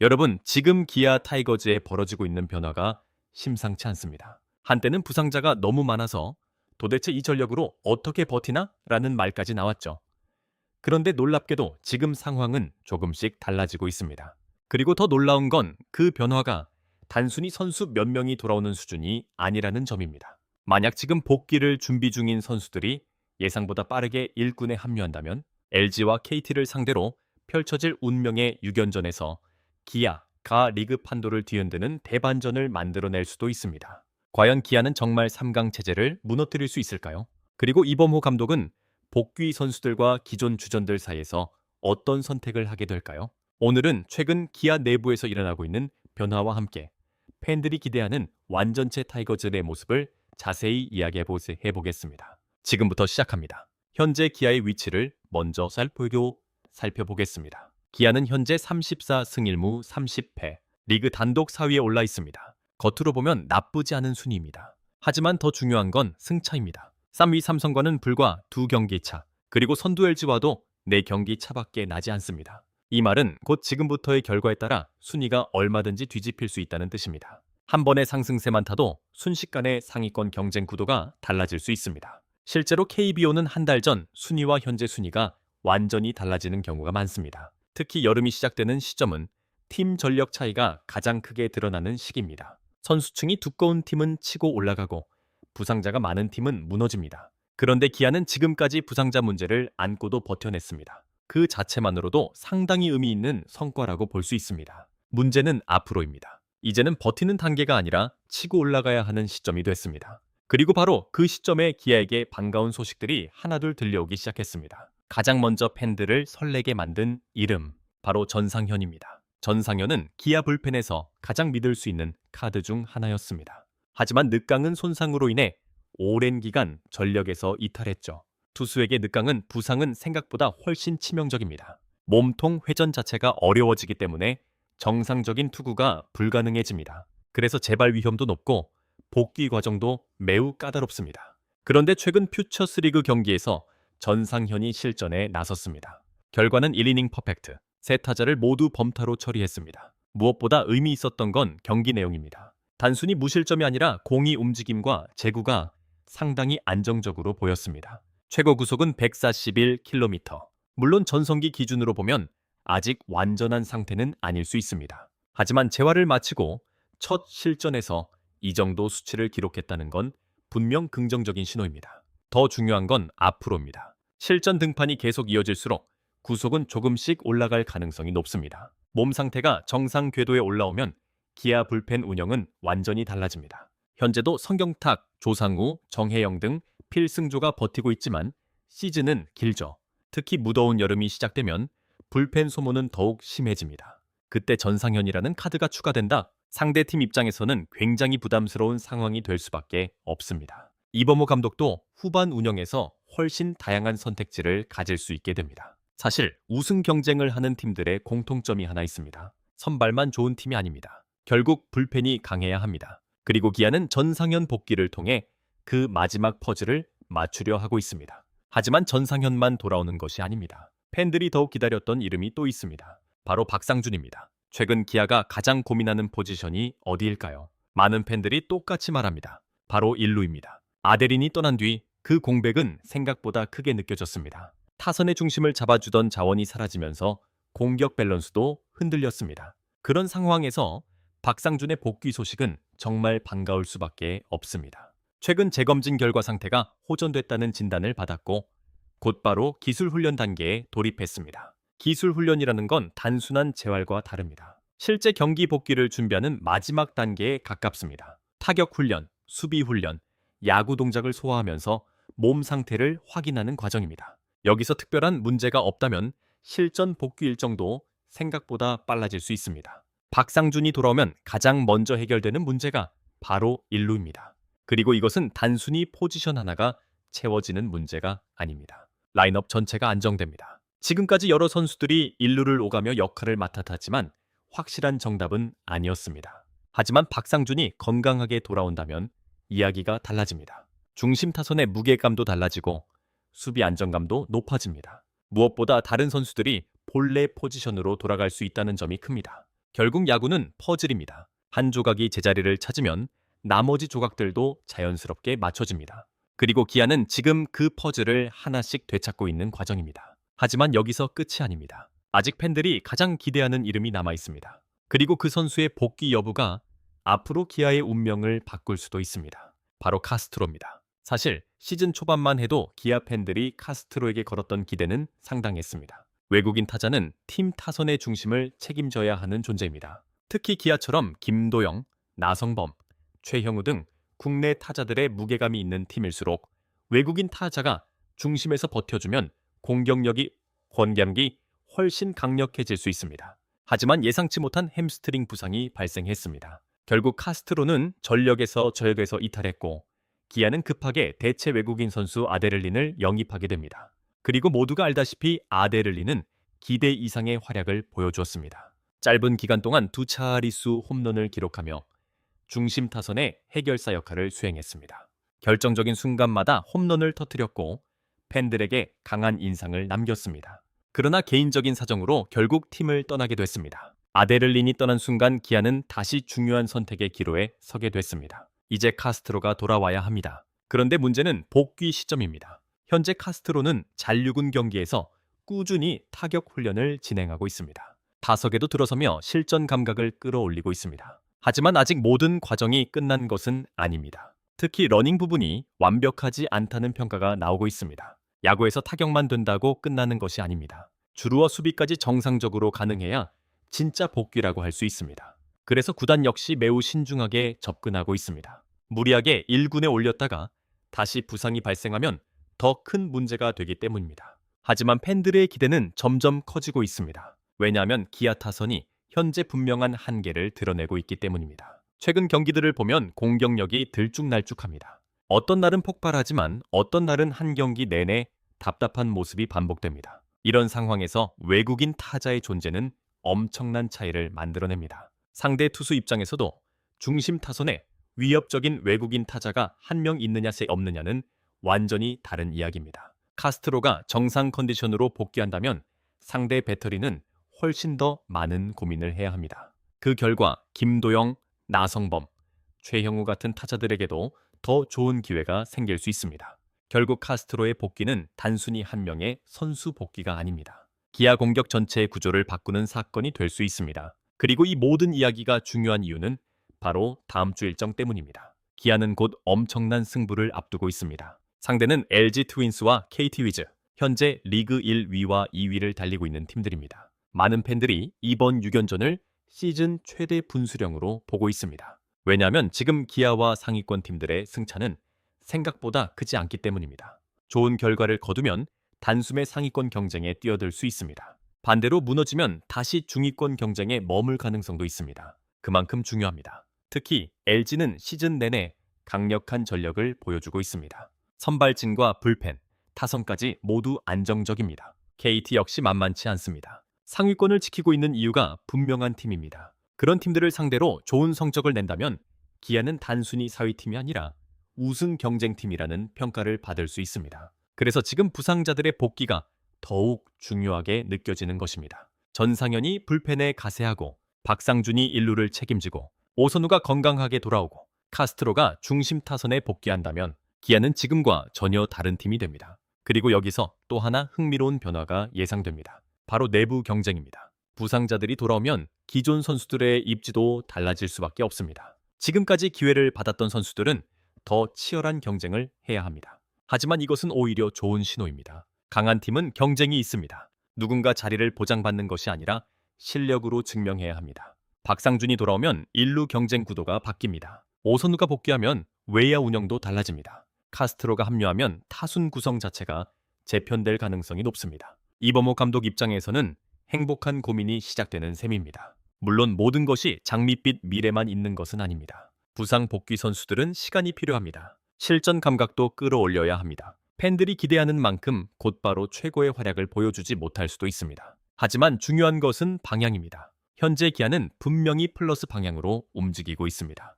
여러분, 지금 기아 타이거즈에 벌어지고 있는 변화가 심상치 않습니다. 한때는 부상자가 너무 많아서 도대체 이 전력으로 어떻게 버티나? 라는 말까지 나왔죠. 그런데 놀랍게도 지금 상황은 조금씩 달라지고 있습니다. 그리고 더 놀라운 건 그 변화가 단순히 선수 몇 명이 돌아오는 수준이 아니라는 점입니다. 만약 지금 복귀를 준비 중인 선수들이 예상보다 빠르게 1군에 합류한다면 LG와 KT를 상대로 펼쳐질 운명의 6연전에서 기아, 가 리그 판도를 뒤흔드는 대반전을 만들어낼 수도 있습니다. 과연 기아는 정말 3강 체제를 무너뜨릴 수 있을까요? 그리고 이범호 감독은 복귀 선수들과 기존 주전들 사이에서 어떤 선택을 하게 될까요? 오늘은 최근 기아 내부에서 일어나고 있는 변화와 함께 팬들이 기대하는 완전체 타이거즈의 모습을 자세히 이야기해보겠습니다. 지금부터 시작합니다. 현재 기아의 위치를 먼저 살펴보겠습니다. 기아는 현재 34승 1무 30패, 리그 단독 4위에 올라 있습니다. 겉으로 보면 나쁘지 않은 순위입니다. 하지만 더 중요한 건 승차입니다. 3위 삼성과는 불과 2경기 차, 그리고 선두 LG와도 4경기 차밖에 나지 않습니다. 이 말은 곧 지금부터의 결과에 따라 순위가 얼마든지 뒤집힐 수 있다는 뜻입니다. 한 번의 상승세만 타도 순식간에 상위권 경쟁 구도가 달라질 수 있습니다. 실제로 KBO는 한 달 전 순위와 현재 순위가 완전히 달라지는 경우가 많습니다. 특히 여름이 시작되는 시점은 팀 전력 차이가 가장 크게 드러나는 시기입니다. 선수층이 두꺼운 팀은 치고 올라가고 부상자가 많은 팀은 무너집니다. 그런데 기아는 지금까지 부상자 문제를 안고도 버텨냈습니다. 그 자체만으로도 상당히 의미 있는 성과라고 볼 수 있습니다. 문제는 앞으로입니다. 이제는 버티는 단계가 아니라 치고 올라가야 하는 시점이 됐습니다. 그리고 바로 그 시점에 기아에게 반가운 소식들이 하나둘 들려오기 시작했습니다. 가장 먼저 팬들을 설레게 만든 이름, 바로 전상현입니다. 전상현은 기아 불펜에서 가장 믿을 수 있는 카드 중 하나였습니다. 하지만 늑강은 손상으로 인해 오랜 기간 전력에서 이탈했죠. 투수에게 늑강은 부상은 생각보다 훨씬 치명적입니다. 몸통 회전 자체가 어려워지기 때문에 정상적인 투구가 불가능해집니다. 그래서 재발 위험도 높고 복귀 과정도 매우 까다롭습니다. 그런데 최근 퓨처스리그 경기에서 전상현이 실전에 나섰습니다. 결과는 1이닝 퍼펙트, 세 타자를 모두 범타로 처리했습니다. 무엇보다 의미 있었던 건 경기 내용입니다. 단순히 무실점이 아니라 공이 움직임과 제구가 상당히 안정적으로 보였습니다. 최고 구속은 141km. 물론 전성기 기준으로 보면 아직 완전한 상태는 아닐 수 있습니다. 하지만 재활을 마치고 첫 실전에서 이 정도 수치를 기록했다는 건 분명 긍정적인 신호입니다. 더 중요한 건 앞으로입니다. 실전 등판이 계속 이어질수록 구속은 조금씩 올라갈 가능성이 높습니다. 몸 상태가 정상 궤도에 올라오면 기아 불펜 운영은 완전히 달라집니다. 현재도 성경탁, 조상우, 정혜영 등 필승조가 버티고 있지만 시즌은 길죠. 특히 무더운 여름이 시작되면 불펜 소모는 더욱 심해집니다. 그때 전상현이라는 카드가 추가된다? 상대팀 입장에서는 굉장히 부담스러운 상황이 될 수밖에 없습니다. 이범호 감독도 후반 운영에서 훨씬 다양한 선택지를 가질 수 있게 됩니다. 사실 우승 경쟁을 하는 팀들의 공통점이 하나 있습니다. 선발만 좋은 팀이 아닙니다. 결국 불펜이 강해야 합니다. 그리고 기아는 전상현 복귀를 통해 그 마지막 퍼즐을 맞추려 하고 있습니다. 하지만 전상현만 돌아오는 것이 아닙니다. 팬들이 더욱 기다렸던 이름이 또 있습니다. 바로 박상준입니다. 최근 기아가 가장 고민하는 포지션이 어디일까요? 많은 팬들이 똑같이 말합니다. 바로 1루입니다. 아데린이 떠난 뒤 그 공백은 생각보다 크게 느껴졌습니다. 타선의 중심을 잡아주던 자원이 사라지면서 공격 밸런스도 흔들렸습니다. 그런 상황에서 박상준의 복귀 소식은 정말 반가울 수밖에 없습니다. 최근 재검진 결과 상태가 호전됐다는 진단을 받았고 곧바로 기술훈련 단계에 돌입했습니다. 기술훈련이라는 건 단순한 재활과 다릅니다. 실제 경기 복귀를 준비하는 마지막 단계에 가깝습니다. 타격훈련, 수비훈련, 야구 동작을 소화하면서 몸 상태를 확인하는 과정입니다. 여기서 특별한 문제가 없다면 실전 복귀 일정도 생각보다 빨라질 수 있습니다. 박상준이 돌아오면 가장 먼저 해결되는 문제가 바로 1루입니다. 그리고 이것은 단순히 포지션 하나가 채워지는 문제가 아닙니다. 라인업 전체가 안정됩니다. 지금까지 여러 선수들이 1루를 오가며 역할을 맡았지만 확실한 정답은 아니었습니다. 하지만 박상준이 건강하게 돌아온다면 이야기가 달라집니다. 중심 타선의 무게감도 달라지고 수비 안정감도 높아집니다. 무엇보다 다른 선수들이 본래 포지션으로 돌아갈 수 있다는 점이 큽니다. 결국 야구는 퍼즐입니다. 한 조각이 제자리를 찾으면 나머지 조각들도 자연스럽게 맞춰집니다. 그리고 기아는 지금 그 퍼즐을 하나씩 되찾고 있는 과정입니다. 하지만 여기서 끝이 아닙니다. 아직 팬들이 가장 기대하는 이름이 남아 있습니다. 그리고 그 선수의 복귀 여부가 앞으로 기아의 운명을 바꿀 수도 있습니다. 바로 카스트로입니다. 사실 시즌 초반만 해도 기아 팬들이 카스트로에게 걸었던 기대는 상당했습니다. 외국인 타자는 팀 타선의 중심을 책임져야 하는 존재입니다. 특히 기아처럼 김도영, 나성범, 최형우 등 국내 타자들의 무게감이 있는 팀일수록 외국인 타자가 중심에서 버텨주면 공격력이 훨씬 강력해질 수 있습니다. 하지만 예상치 못한 햄스트링 부상이 발생했습니다. 결국 카스트로는 전력에서 저역에서 이탈했고 기아는 급하게 대체 외국인 선수 아데를린을 영입하게 됩니다. 그리고 모두가 알다시피 아데를린은 기대 이상의 활약을 보여주었습니다. 짧은 기간 동안 두 차례수 홈런을 기록하며 중심 타선의 해결사 역할을 수행했습니다. 결정적인 순간마다 홈런을 터뜨렸고 팬들에게 강한 인상을 남겼습니다. 그러나 개인적인 사정으로 결국 팀을 떠나게 됐습니다. 아데를린이 떠난 순간 기아는 다시 중요한 선택의 기로에 서게 됐습니다. 이제 카스트로가 돌아와야 합니다. 그런데 문제는 복귀 시점입니다. 현재 카스트로는 잔류군 경기에서 꾸준히 타격 훈련을 진행하고 있습니다. 타석에도 들어서며 실전 감각을 끌어올리고 있습니다. 하지만 아직 모든 과정이 끝난 것은 아닙니다. 특히 러닝 부분이 완벽하지 않다는 평가가 나오고 있습니다. 야구에서 타격만 된다고 끝나는 것이 아닙니다. 주루와 수비까지 정상적으로 가능해야 진짜 복귀라고 할 수 있습니다. 그래서 구단 역시 매우 신중하게 접근하고 있습니다. 무리하게 1군에 올렸다가 다시 부상이 발생하면 더 큰 문제가 되기 때문입니다. 하지만 팬들의 기대는 점점 커지고 있습니다. 왜냐하면 기아 타선이 현재 분명한 한계를 드러내고 있기 때문입니다. 최근 경기들을 보면 공격력이 들쭉날쭉합니다. 어떤 날은 폭발하지만 어떤 날은 한 경기 내내 답답한 모습이 반복됩니다. 이런 상황에서 외국인 타자의 존재는 엄청난 차이를 만들어냅니다. 상대 투수 입장에서도 중심 타선에 위협적인 외국인 타자가 한 명 있느냐 없느냐는 완전히 다른 이야기입니다. 카스트로가 정상 컨디션으로 복귀한다면 상대 배터리는 훨씬 더 많은 고민을 해야 합니다. 그 결과 김도영, 나성범, 최형우 같은 타자들에게도 더 좋은 기회가 생길 수 있습니다. 결국 카스트로의 복귀는 단순히 한 명의 선수 복귀가 아닙니다. 기아 공격 전체의 구조를 바꾸는 사건이 될 수 있습니다. 그리고 이 모든 이야기가 중요한 이유는 바로 다음 주 일정 때문입니다. 기아는 곧 엄청난 승부를 앞두고 있습니다. 상대는 LG 트윈스와 KT 위즈, 현재 리그 1위와 2위를 달리고 있는 팀들입니다. 많은 팬들이 이번 6연전을 시즌 최대 분수령으로 보고 있습니다. 왜냐하면 지금 기아와 상위권 팀들의 승차는 생각보다 크지 않기 때문입니다. 좋은 결과를 거두면 단숨에 상위권 경쟁에 뛰어들 수 있습니다. 반대로 무너지면 다시 중위권 경쟁에 머물 가능성도 있습니다. 그만큼 중요합니다. 특히 LG는 시즌 내내 강력한 전력을 보여주고 있습니다. 선발진과 불펜, 타선까지 모두 안정적입니다. KT 역시 만만치 않습니다. 상위권을 지키고 있는 이유가 분명한 팀입니다. 그런 팀들을 상대로 좋은 성적을 낸다면 기아는 단순히 4위팀이 아니라 우승 경쟁팀이라는 평가를 받을 수 있습니다. 그래서 지금 부상자들의 복귀가 더욱 중요하게 느껴지는 것입니다. 전상현이 불펜에 가세하고 박상준이 1루를 책임지고 오선우가 건강하게 돌아오고 카스트로가 중심 타선에 복귀한다면 기아는 지금과 전혀 다른 팀이 됩니다. 그리고 여기서 또 하나 흥미로운 변화가 예상됩니다. 바로 내부 경쟁입니다. 부상자들이 돌아오면 기존 선수들의 입지도 달라질 수밖에 없습니다. 지금까지 기회를 받았던 선수들은 더 치열한 경쟁을 해야 합니다. 하지만 이것은 오히려 좋은 신호입니다. 강한 팀은 경쟁이 있습니다. 누군가 자리를 보장받는 것이 아니라 실력으로 증명해야 합니다. 박상준이 돌아오면 1루 경쟁 구도가 바뀝니다. 오선우가 복귀하면 외야 운영도 달라집니다. 카스트로가 합류하면 타순 구성 자체가 재편될 가능성이 높습니다. 이범호 감독 입장에서는 행복한 고민이 시작되는 셈입니다. 물론 모든 것이 장밋빛 미래만 있는 것은 아닙니다. 부상 복귀 선수들은 시간이 필요합니다. 실전 감각도 끌어올려야 합니다. 팬들이 기대하는 만큼 곧바로 최고의 활약을 보여주지 못할 수도 있습니다. 하지만 중요한 것은 방향입니다. 현재 기아는 분명히 플러스 방향으로 움직이고 있습니다.